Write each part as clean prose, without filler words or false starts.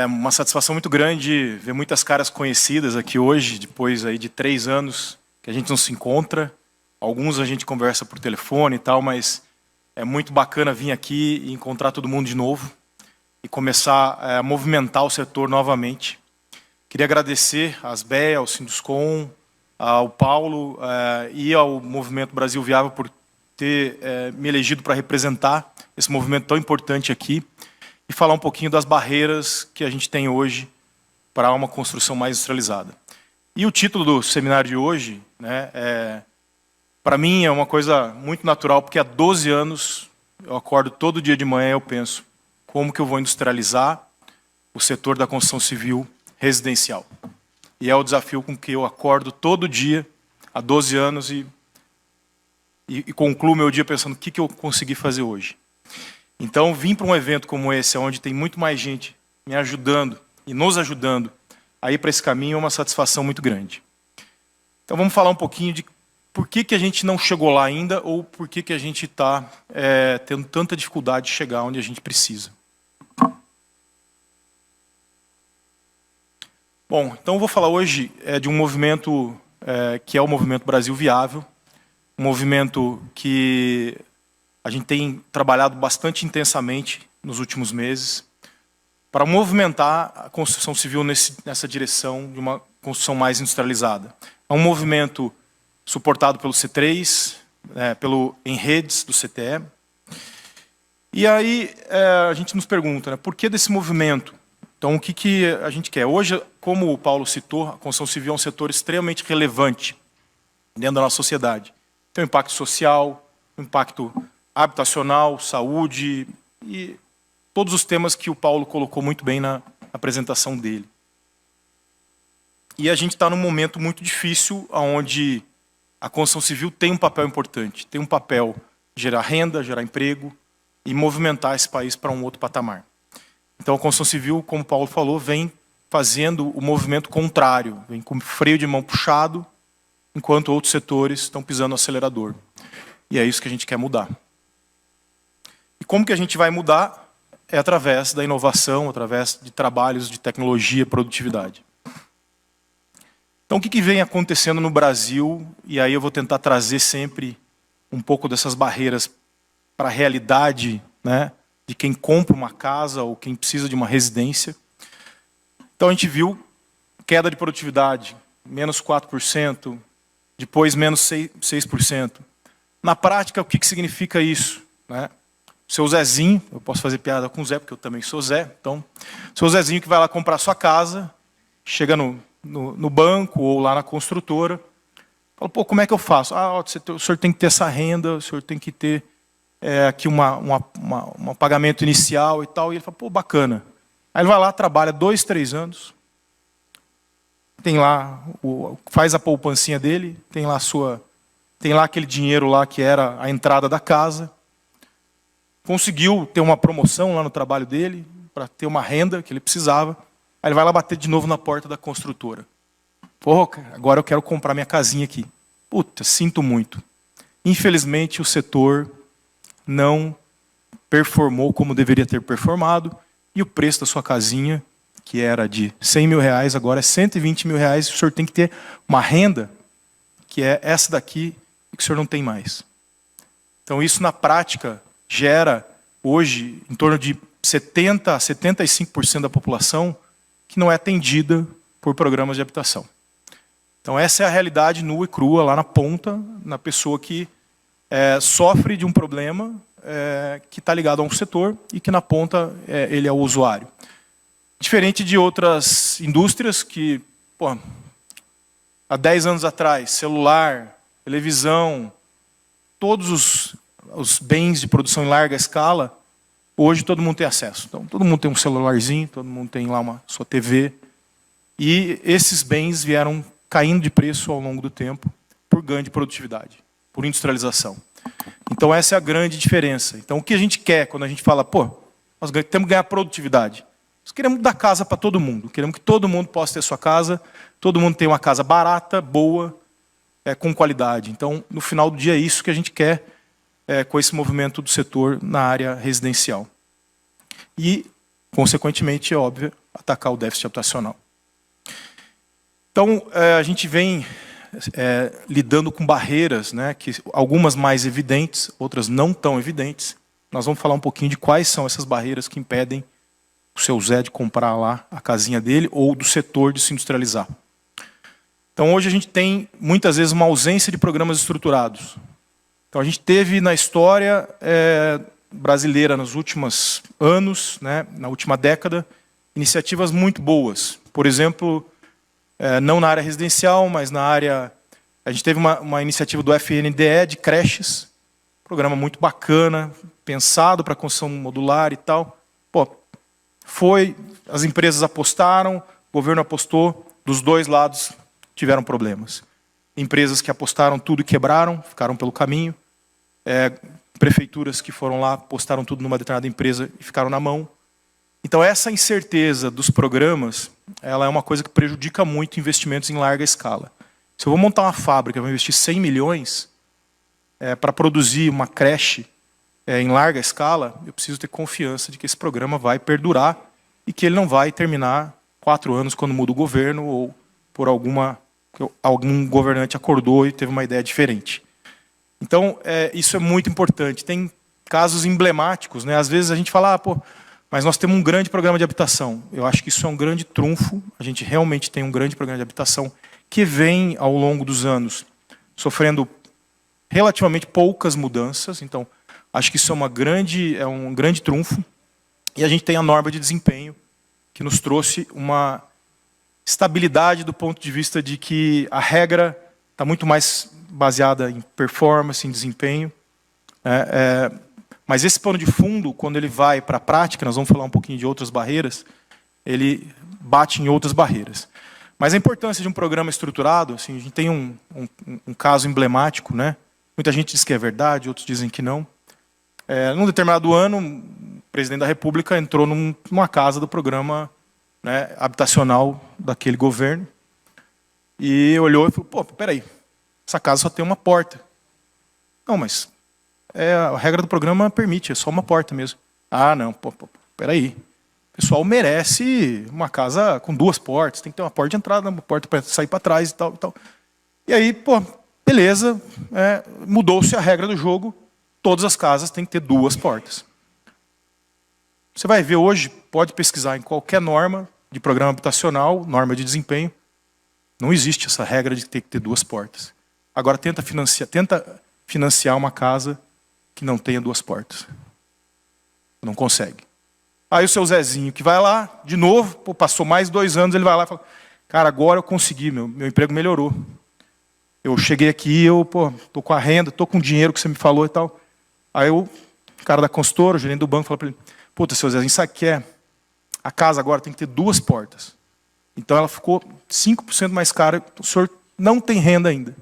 uma satisfação muito grande ver muitas caras conhecidas aqui hoje, depois aí de 3 anos que a gente não se encontra. Alguns a gente conversa por telefone e tal, mas é muito bacana vir aqui e encontrar todo mundo de novo e começar a movimentar o setor novamente. Queria agradecer às BEA, ao Sinduscom, ao Paulo e ao Movimento Brasil Viável por ter me elegido para representar esse movimento tão importante aqui e falar um pouquinho das barreiras que a gente tem hoje para uma construção mais industrializada. E o título do seminário de hoje, né, para mim é uma coisa muito natural, porque há 12 anos eu acordo todo dia de manhã e eu penso como que eu vou industrializar o setor da construção civil residencial. E é o desafio com que eu acordo todo dia, há 12 anos, e concluo meu dia pensando o que eu consegui fazer hoje. Então, vim para um evento como esse, onde tem muito mais gente me ajudando e nos ajudando a ir para esse caminho, é uma satisfação muito grande. Então, vamos falar um pouquinho de por que a gente não chegou lá ainda, ou por que a gente está tendo tanta dificuldade de chegar onde a gente precisa. Bom, então eu vou falar hoje de um movimento que é o Movimento Brasil Viável, um movimento que a gente tem trabalhado bastante intensamente nos últimos meses para movimentar a construção civil nessa direção de uma construção mais industrializada. É um movimento suportado pelo C3, pelo Enredes do CTE. E aí a gente nos pergunta, né, por que desse movimento? Então, o que a gente quer? Hoje, como o Paulo citou, a construção civil é um setor extremamente relevante dentro da nossa sociedade. Tem um impacto social, um impacto habitacional, saúde e todos os temas que o Paulo colocou muito bem na apresentação dele. E a gente está num momento muito difícil, onde a construção civil tem um papel importante, tem um papel de gerar renda, gerar emprego e movimentar esse país para um outro patamar. Então a construção civil, como o Paulo falou, vem fazendo o movimento contrário, vem com o freio de mão puxado, enquanto outros setores estão pisando no acelerador. E é isso que a gente quer mudar. E como que a gente vai mudar? É através da inovação, através de trabalhos de tecnologia e produtividade. Então o que vem acontecendo no Brasil, e aí eu vou tentar trazer sempre um pouco dessas barreiras para a realidade, né, de quem compra uma casa ou quem precisa de uma residência. Então a gente viu queda de produtividade, menos 4%, depois menos 6%. Na prática, o que significa isso? Né? Seu Zezinho, eu posso fazer piada com o Zé, porque eu também sou Zé, então, seu Zezinho que vai lá comprar sua casa, chega no banco ou lá na construtora, fala, pô, como é que eu faço? Ah, o senhor tem que ter essa renda, o senhor tem que ter aqui um pagamento inicial e tal, e ele fala, pô, bacana. Aí ele vai lá, trabalha 2, 3 anos, tem lá, faz a poupancinha dele, tem lá aquele dinheiro lá que era a entrada da casa, conseguiu ter uma promoção lá no trabalho dele, para ter uma renda que ele precisava, aí ele vai lá bater de novo na porta da construtora. Pô, cara, agora eu quero comprar minha casinha aqui. Puta, sinto muito. Infelizmente o setor não performou como deveria ter performado, e o preço da sua casinha, que era de 100 mil reais, agora é 120 mil reais, e o senhor tem que ter uma renda, que é essa daqui, e que o senhor não tem mais. Então isso na prática gera, hoje, em torno de 70% a 75% da população que não é atendida por programas de habitação. Então essa é a realidade nua e crua, lá na ponta, na pessoa que sofre de um problema que está ligado a um setor e que na ponta ele é o usuário. Diferente de outras indústrias que, pô, há 10 anos atrás, celular, televisão, todos os bens de produção em larga escala, hoje todo mundo tem acesso. Então todo mundo tem um celularzinho, todo mundo tem lá sua TV, e esses bens vieram caindo de preço ao longo do tempo por ganho de produtividade, por industrialização. Então essa é a grande diferença. Então o que a gente quer quando a gente fala, pô, nós temos que ganhar produtividade? Nós queremos dar casa para todo mundo, queremos que todo mundo possa ter sua casa, todo mundo tenha uma casa barata, boa, com qualidade. Então no final do dia é isso que a gente quer com esse movimento do setor na área residencial. E consequentemente, é óbvio, atacar o déficit habitacional. Então, a gente vem lidando com barreiras, né, que algumas mais evidentes, outras não tão evidentes. Nós vamos falar um pouquinho de quais são essas barreiras que impedem o seu Zé de comprar lá a casinha dele ou do setor de se industrializar. Então, hoje a gente tem, muitas vezes, uma ausência de programas estruturados. Então, a gente teve na história brasileira, nos últimos anos, né, na última década, iniciativas muito boas. Por exemplo, não na área residencial, mas na área... A gente teve uma iniciativa do FNDE de creches, programa muito bacana, pensado para construção modular e tal. Pô, as empresas apostaram, o governo apostou, dos dois lados tiveram problemas. Empresas que apostaram tudo e quebraram, ficaram pelo caminho. Prefeituras que foram lá, apostaram tudo numa determinada empresa e ficaram na mão. Então, essa incerteza dos programas, ela é uma coisa que prejudica muito investimentos em larga escala. Se eu vou montar uma fábrica, eu vou investir 100 milhões para produzir uma creche em larga escala, eu preciso ter confiança de que esse programa vai perdurar e que ele não vai terminar 4 anos quando muda o governo ou por algum governante acordou e teve uma ideia diferente. Então, isso é muito importante. Tem casos emblemáticos, né? Às vezes a gente fala, mas nós temos um grande programa de habitação. Eu acho que isso é um grande trunfo. A gente realmente tem um grande programa de habitação que vem, ao longo dos anos, sofrendo relativamente poucas mudanças. Então, acho que isso é um grande trunfo. E a gente tem a norma de desempenho, que nos trouxe uma estabilidade do ponto de vista de que a regra está muito mais baseada em performance, em desempenho. Mas esse pano de fundo, quando ele vai para a prática, nós vamos falar um pouquinho de outras barreiras, ele bate em outras barreiras. Mas a importância de um programa estruturado, assim, a gente tem um caso emblemático, né? Muita gente diz que é verdade, outros dizem que não. Num determinado ano, o presidente da República entrou numa casa do programa, né, habitacional daquele governo e olhou e falou, peraí, essa casa só tem uma porta. Não, mas a regra do programa permite, é só uma porta mesmo. Ah, não, peraí. O pessoal merece uma casa com 2 portas, tem que ter uma porta de entrada, uma porta para sair para trás e tal, e tal. E aí, beleza, mudou-se a regra do jogo, todas as casas têm que ter 2 portas. Você vai ver hoje, pode pesquisar em qualquer norma de programa habitacional, norma de desempenho, não existe essa regra de ter que ter 2 portas. Agora tenta financiar uma casa que não tenha 2 portas. Não consegue. Aí o seu Zezinho que vai lá, de novo, passou mais 2 anos, ele vai lá e fala, cara, agora eu consegui, meu emprego melhorou. Eu cheguei aqui, tô com a renda, tô com o dinheiro que você me falou e tal. Aí o cara da consultora, o gerente do banco, fala para ele, seu Zezinho, sabe o que é? A casa agora tem que ter 2 portas. Então ela ficou 5% mais cara, o senhor não tem renda ainda.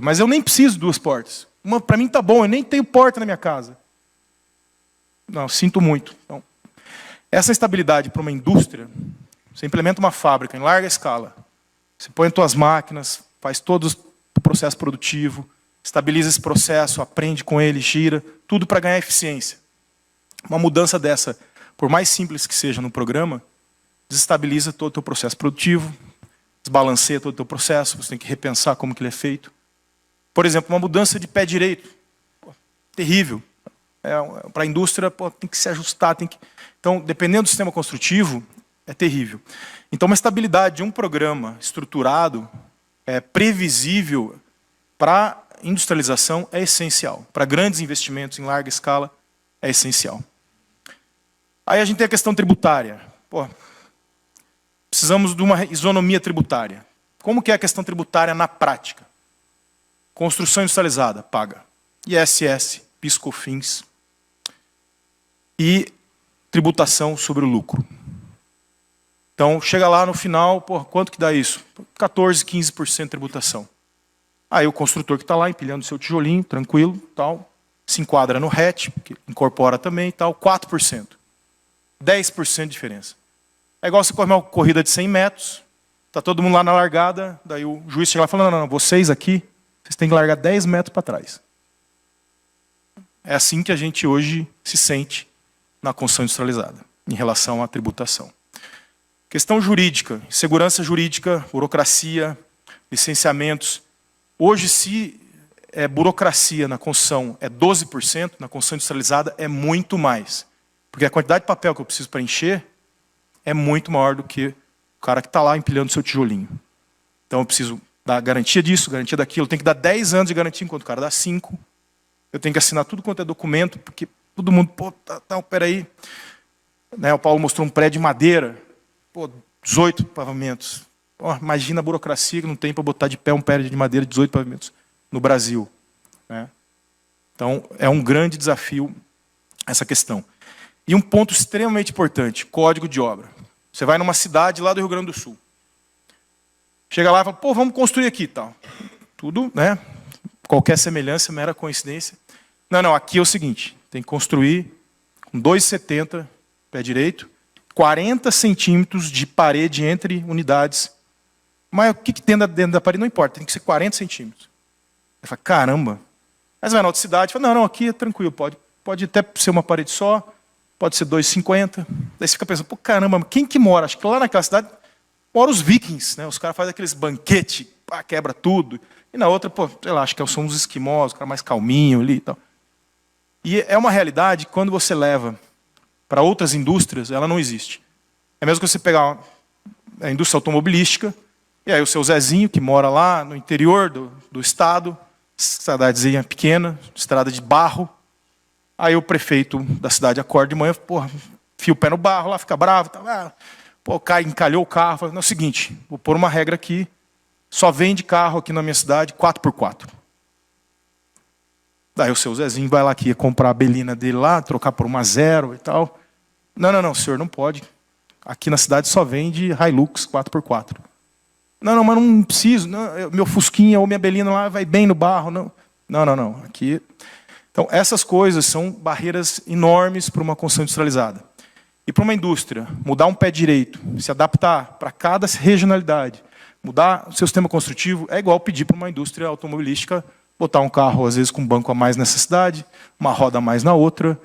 Mas eu nem preciso de 2 portas. Uma para mim tá bom, eu nem tenho porta na minha casa. Não, sinto muito. Então, essa estabilidade para uma indústria, você implementa uma fábrica em larga escala, você põe as suas máquinas, faz todo o processo produtivo, estabiliza esse processo, aprende com ele, gira, tudo para ganhar eficiência. Uma mudança dessa, por mais simples que seja no programa, desestabiliza todo o teu processo produtivo, desbalanceia todo o teu processo, você tem que repensar como que ele é feito. Por exemplo, uma mudança de pé direito, terrível. Para a indústria, tem que se ajustar. Então, dependendo do sistema construtivo, é terrível. Então, uma estabilidade de um programa estruturado, previsível, para industrialização é essencial. Para grandes investimentos em larga escala, é essencial. Aí a gente tem a questão tributária. Precisamos de uma isonomia tributária. Como que é a questão tributária na prática? Construção industrializada, paga ISS, PIS/COFINS e tributação sobre o lucro. Então, chega lá no final, quanto que dá isso? 14%, 15% de tributação. Aí o construtor que está lá empilhando seu tijolinho, tranquilo, tal, se enquadra no RET, que incorpora também, tal, 4%. 10% de diferença. É igual você correr uma corrida de 100 metros, está todo mundo lá na largada, daí o juiz chega lá e fala, não, vocês aqui, vocês têm que largar 10 metros para trás. É assim que a gente hoje se sente na construção industrializada, em relação à tributação. Questão jurídica, segurança jurídica, burocracia, licenciamentos. Hoje, se burocracia na construção é 12%, na construção industrializada é muito mais. Porque a quantidade de papel que eu preciso preencher é muito maior do que o cara que está lá empilhando o seu tijolinho. Então eu preciso dar garantia disso, garantia daquilo. Tem que dar 10 anos de garantia, enquanto o cara dá 5. Eu tenho que assinar tudo quanto é documento, porque todo mundo, pô, peraí. Né, o Paulo mostrou um prédio de madeira, pô, 18 pavamentos. Oh, imagina a burocracia que não tem para botar de pé um prédio de madeira de 18 pavimentos no Brasil. Né? Então, é um grande desafio essa questão. E um ponto extremamente importante, código de obra. Você vai numa cidade lá do Rio Grande do Sul. Chega lá e fala, pô, vamos construir aqui. Tal. Tudo, né? Qualquer semelhança, mera coincidência. Não, aqui é o seguinte, tem que construir com 2,70 pé direito, 40 centímetros de parede entre unidades. Mas o que tem dentro da parede não importa, tem que ser 40 centímetros. Aí fala, caramba. Aí você vai na outra cidade, fala, não, aqui é tranquilo, pode até ser uma parede só, pode ser 2,50. Daí você fica pensando, pô, caramba, quem que mora? Acho que lá naquela cidade moram os vikings, né? Os caras fazem aqueles banquetes, pá, quebra tudo. E na outra, pô, sei lá, acho que são os esquimós, o cara mais calminho ali e tal. E é uma realidade, quando você leva para outras indústrias, ela não existe. É mesmo que você pegar a indústria automobilística, e aí o seu Zezinho, que mora lá no interior do estado, cidadezinha pequena, estrada de barro, aí o prefeito da cidade acorda de manhã, porra, enfia o pé no barro lá, fica bravo, tá, pô, encalhou o carro, fala, não, é o seguinte, vou pôr uma regra aqui, só vende carro aqui na minha cidade 4x4. Daí o seu Zezinho vai lá que ia comprar a belina dele lá, trocar por uma zero e tal. Não, senhor, não pode. Aqui na cidade só vende Hilux 4x4. Não, mas não preciso. Não, meu fusquinha ou minha belina lá vai bem no barro. Não. Aqui... Então, essas coisas são barreiras enormes para uma construção industrializada. E para uma indústria, mudar um pé direito, se adaptar para cada regionalidade, mudar o seu sistema construtivo, é igual pedir para uma indústria automobilística botar um carro, às vezes, com um banco a mais nessa cidade, uma roda a mais na outra,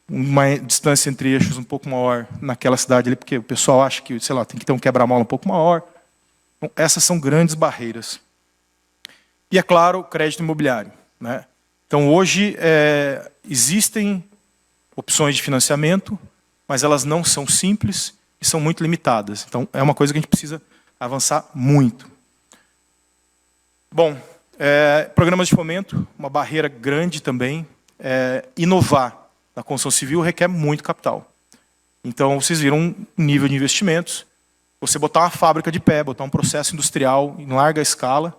uma distância entre eixos um pouco maior naquela cidade ali, porque o pessoal acha que, sei lá, tem que ter um quebra-mola um pouco maior. Então, essas são grandes barreiras. E, é claro, o crédito imobiliário. Né? Então, hoje, existem opções de financiamento, mas elas não são simples e são muito limitadas. Então, é uma coisa que a gente precisa avançar muito. Bom, programas de fomento, uma barreira grande também. Inovar na construção civil requer muito capital. Então, vocês viram um nível de investimentos. Você botar uma fábrica de pé, botar um processo industrial em larga escala.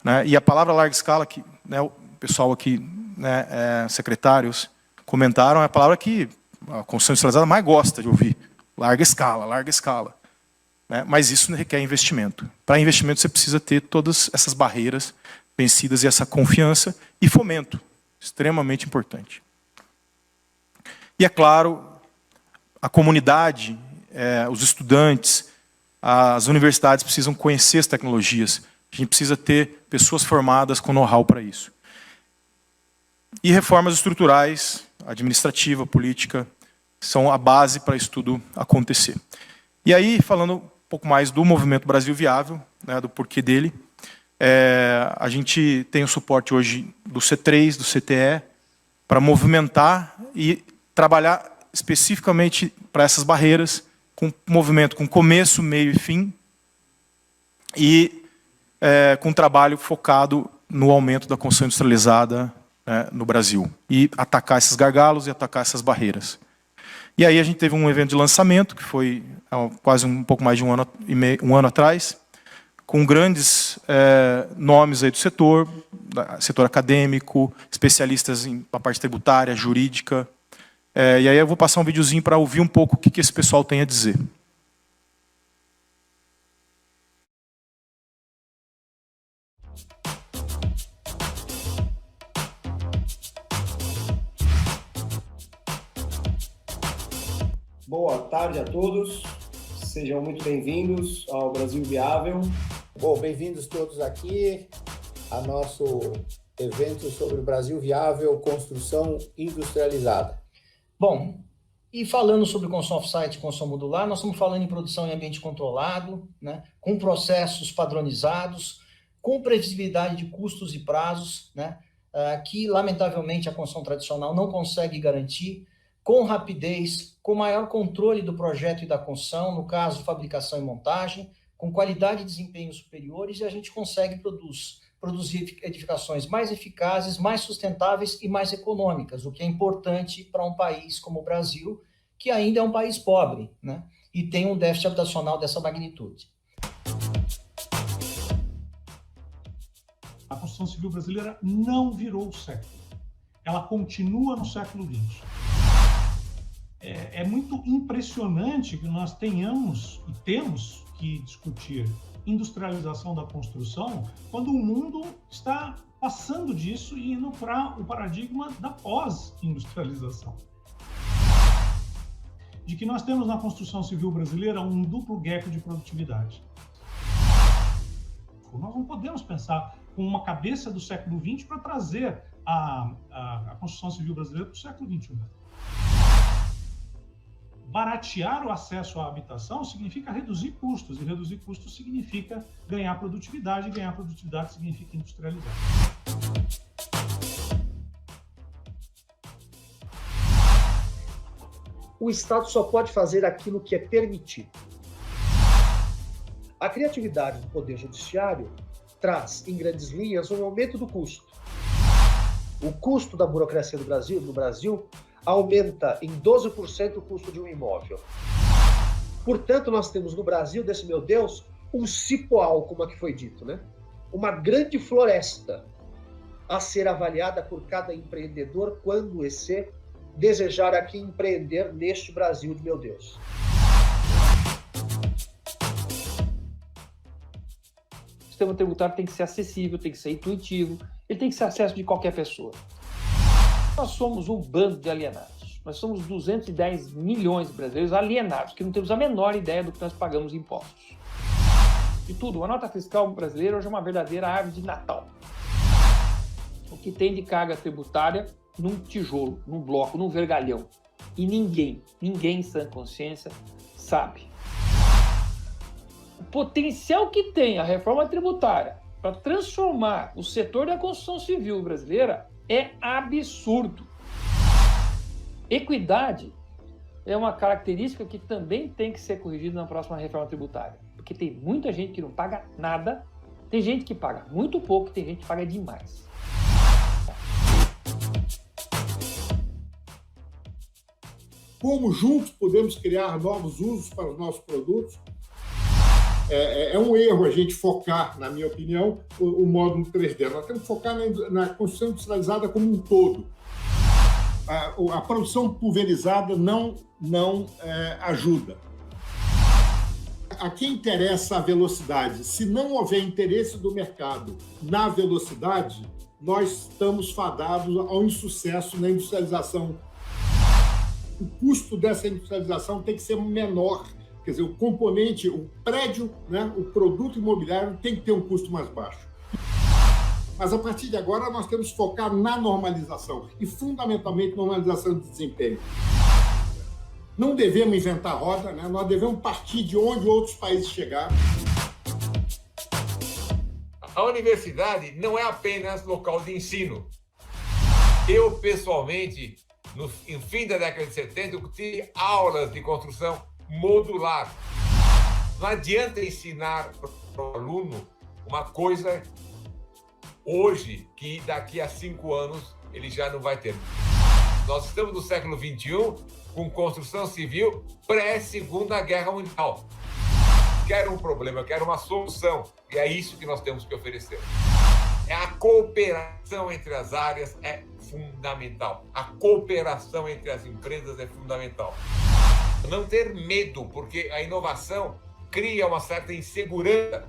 Né? E a palavra larga escala, que né, o pessoal aqui, né, secretários, comentaram, é a palavra que a construção industrializada mais gosta de ouvir. Larga escala, larga escala. Né? Mas isso requer investimento. Para investimento, você precisa ter todas essas barreiras vencidas e essa confiança e fomento, extremamente importante. E, é claro, a comunidade, os estudantes, as universidades precisam conhecer as tecnologias. A gente precisa ter pessoas formadas com know-how para isso. E reformas estruturais, administrativa, política, são a base para isso tudo acontecer. E aí, falando um pouco mais do Movimento Brasil Viável, né, do porquê dele, a gente tem o suporte hoje do C3, do CTE, para movimentar e trabalhar especificamente para essas barreiras, com movimento com começo, meio e fim, e com trabalho focado no aumento da construção industrializada no Brasil, e atacar esses gargalos e atacar essas barreiras. E aí a gente teve um evento de lançamento, que foi quase um pouco mais de um ano atrás, com grandes nomes aí do setor acadêmico, especialistas na parte tributária, jurídica. E aí eu vou passar um videozinho para ouvir um pouco o que esse pessoal tem a dizer. Boa tarde a todos, sejam muito bem-vindos ao Brasil Viável. Bom, bem-vindos todos aqui a nosso evento sobre o Brasil Viável, construção industrializada. Bom, E falando sobre construção off-site e construção modular, nós estamos falando em produção em ambiente controlado, né, com processos padronizados, com previsibilidade de custos e prazos, né, que, lamentavelmente, a construção tradicional não consegue garantir, com rapidez, com maior controle do projeto e da construção, no caso, fabricação e montagem, com qualidade e desempenho superiores, e a gente consegue produzir edificações mais eficazes, mais sustentáveis e mais econômicas, o que é importante para um país como o Brasil, que ainda é um país pobre, né? E tem um déficit habitacional dessa magnitude. A construção civil brasileira não virou o século. Ela continua no século XX. É muito impressionante que nós tenhamos e temos que discutir industrialização da construção quando o mundo está passando disso e indo para o paradigma da pós-industrialização. De que nós temos na construção civil brasileira um duplo gap de produtividade. Nós não podemos pensar com uma cabeça do século XX para trazer a construção civil brasileira para o século XXI. Baratear o acesso à habitação significa reduzir custos, e reduzir custos significa ganhar produtividade, e ganhar produtividade significa industrializar. O Estado só pode fazer aquilo que é permitido. A criatividade do Poder Judiciário traz, em grandes linhas, um aumento do custo. O custo da burocracia no Brasil aumenta em 12% o custo de um imóvel. Portanto, nós temos no Brasil, desse meu Deus, um cipoal, como aqui foi dito, né? Uma grande floresta a ser avaliada por cada empreendedor quando esse desejar aqui empreender neste Brasil de meu Deus. O sistema tributário tem que ser acessível, tem que ser intuitivo, ele tem que ser acesso de qualquer pessoa. Nós somos um bando de alienados. Nós somos 210 milhões de brasileiros alienados, que não temos a menor ideia do que nós pagamos em impostos. E tudo, a nota fiscal brasileira hoje é uma verdadeira árvore de Natal. O que tem de carga tributária num tijolo, num bloco, num vergalhão. E ninguém em sã consciência sabe. O potencial que tem a reforma tributária para transformar o setor da construção civil brasileira é absurdo. Equidade é uma característica que também tem que ser corrigida na próxima reforma tributária. Porque tem muita gente que não paga nada, tem gente que paga muito pouco, tem gente que paga demais. Como juntos podemos criar novos usos para os nossos produtos. É um erro a gente focar, na minha opinião, o módulo 3D. Nós temos que focar na construção industrializada como um todo. A produção pulverizada não ajuda. A quem interessa a velocidade, se não houver interesse do mercado na velocidade, nós estamos fadados ao insucesso na industrialização. O custo dessa industrialização tem que ser menor. Quer dizer, o componente, o prédio, né, o produto imobiliário tem que ter um custo mais baixo. Mas, a partir de agora, nós temos que focar na normalização e, fundamentalmente, normalização de desempenho. Não devemos inventar roda, né? Nós devemos partir de onde outros países chegaram. A universidade não é apenas local de ensino. Eu, pessoalmente, no fim da década de 70, eu tive aulas de construção modular. Não adianta ensinar para o aluno uma coisa hoje que daqui a 5 anos ele já não vai ter. Nós estamos no século XXI com construção civil pré-Segunda Guerra Mundial. Quero um problema, eu quero uma solução. E é isso que nós temos que oferecer. A cooperação entre as áreas é fundamental. A cooperação entre as empresas é fundamental. Não ter medo, porque a inovação cria uma certa insegurança.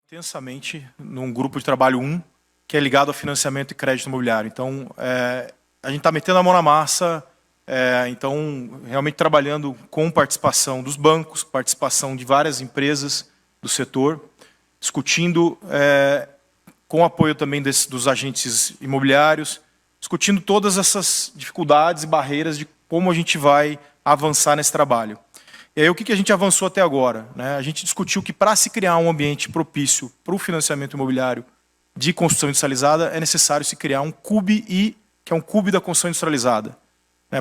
Intensamente num grupo de trabalho 1, que é ligado ao financiamento e crédito imobiliário. Então, a gente está metendo a mão na massa, então, realmente trabalhando com participação dos bancos, participação de várias empresas do setor, discutindo com o apoio também dos agentes imobiliários, discutindo todas essas dificuldades e barreiras de como a gente vai avançar nesse trabalho. E aí, o que a gente avançou até agora? Né? A gente discutiu que, para se criar um ambiente propício para o financiamento imobiliário de construção industrializada, é necessário se criar um CUB-I, que é um CUB da construção industrializada.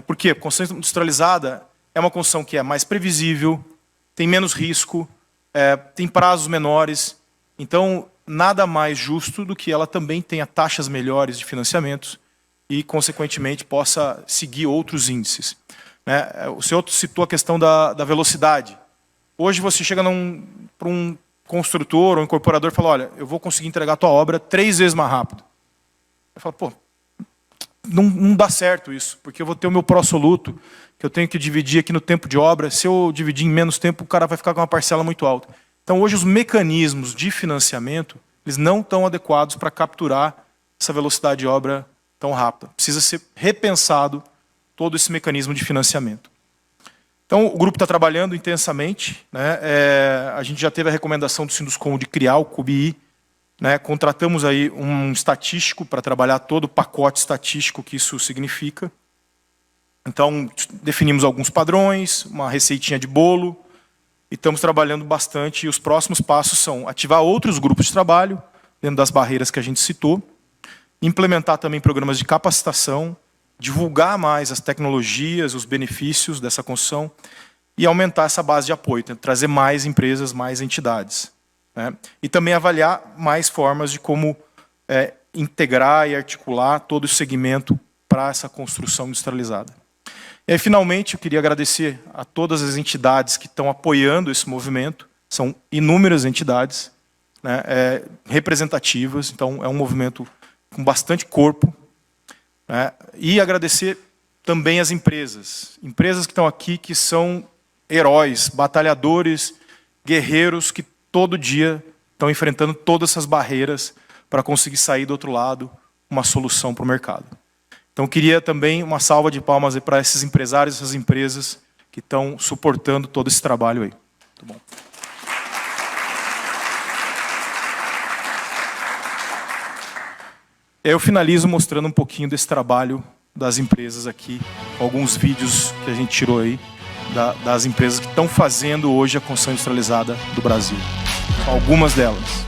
Por quê? A construção industrializada é uma construção que é mais previsível, tem menos risco, tem prazos menores. Então, nada mais justo do que ela também tenha taxas melhores de financiamentos e, consequentemente, possa seguir outros índices. O senhor citou a questão da velocidade. Hoje você chega para um construtor ou um incorporador e fala, olha, eu vou conseguir entregar a tua obra 3 vezes mais rápido. Eu falo, pô, não dá certo isso, porque eu vou ter o meu pró-soluto, que eu tenho que dividir aqui no tempo de obra. Se eu dividir em menos tempo, o cara vai ficar com uma parcela muito alta. Então, hoje, os mecanismos de financiamento, eles não estão adequados para capturar essa velocidade de obra tão rápida. Precisa ser repensado todo esse mecanismo de financiamento. Então, o grupo está trabalhando intensamente. A gente já teve a recomendação do Sinduscom de criar o CUB-I. Contratamos aí um estatístico para trabalhar todo o pacote estatístico que isso significa. Então, definimos alguns padrões, uma receitinha de bolo, e estamos trabalhando bastante. E os próximos passos são ativar outros grupos de trabalho, dentro das barreiras que a gente citou, implementar também programas de capacitação, divulgar mais as tecnologias, os benefícios dessa construção e aumentar essa base de apoio, trazer mais empresas, mais entidades. E também avaliar mais formas de como integrar e articular todo o segmento para essa construção industrializada. E aí, finalmente, eu queria agradecer a todas as entidades que estão apoiando esse movimento. São inúmeras entidades representativas, então é um movimento com bastante corpo. E agradecer também as empresas que estão aqui, que são heróis, batalhadores, guerreiros, que todo dia estão enfrentando todas essas barreiras para conseguir sair do outro lado uma solução para o mercado. Então, queria também uma salva de palmas para esses empresários, essas empresas que estão suportando todo esse trabalho aí. Muito bom. Eu finalizo mostrando um pouquinho desse trabalho das empresas aqui, alguns vídeos que a gente tirou aí, das empresas que estão fazendo hoje a construção industrializada do Brasil. Algumas delas.